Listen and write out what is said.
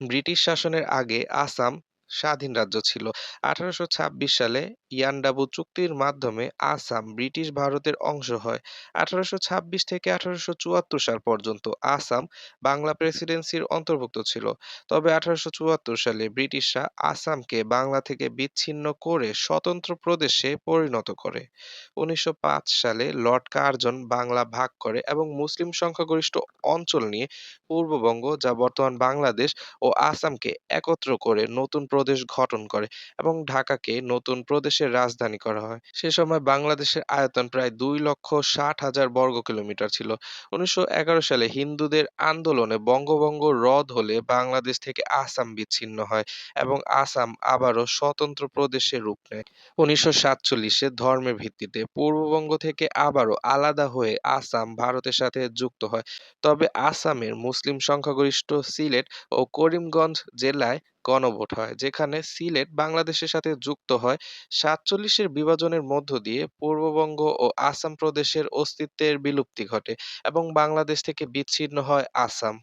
British শাসনের আগে আসাম স্বাধীন রাজ্য ছিল। 1826 সালে ইয়ান্ডাবু চুক্তির মাধ্যমে আসাম ব্রিটিশ ভারতের অংশ হয়। 1826 থেকে 1874 সাল পর্যন্ত আসাম বাংলা প্রেসিডেন্সির অন্তর্ভুক্ত ছিল। তবে 1874 সালে ব্রিটিশরা আসামকে বাংলা থেকে বিচ্ছিন্ন করে স্বতন্ত্র প্রদেশে পরিণত করে। 1905 সালে লর্ড কার্জন বাংলা ভাগ করে এবং মুসলিম সংখ্যাগরিষ্ঠ অঞ্চল নিয়ে পূর্ববঙ্গ, যা বর্তমান বাংলাদেশ, ও আসামকে একত্র করে নতুন প্রদেশ গঠন করে এবং ঢাকাকে নতুন প্রদেশের রাজধানী করা হয়। সে সময় বাংলাদেশের আয়তন প্রায় 2,60,000 বর্গ কিলোমিটার ছিল। 1911 সালে হিন্দুদের আন্দোলনে বঙ্গভঙ্গ রদ হলে বাংলাদেশ থেকে আসাম বিচ্ছিন্ন হয় এবং আসাম আবারও স্বতন্ত্র প্রদেশে রূপ নেয়। 1947-এ ধর্মের ভিত্তিতে পূর্ববঙ্গ থেকে আবারও আলাদা হয়ে আসাম ভারতের সাথে যুক্ত হয়। তবে আসামের মুসলিম সংখ্যাগরিষ্ঠ সিলেট ও করিমগঞ্জ জেলায় গণভোট হয়, যেখানে সিলেট বাংলাদেশের সাথে যুক্ত হয়। 47-এর বিভাজনের মধ্য দিয়ে পূর্ববঙ্গ ও আসাম প্রদেশের অস্তিত্বের বিলুপ্তি ঘটে এবং বাংলাদেশ থেকে বিচ্ছিন্ন হয় আসাম।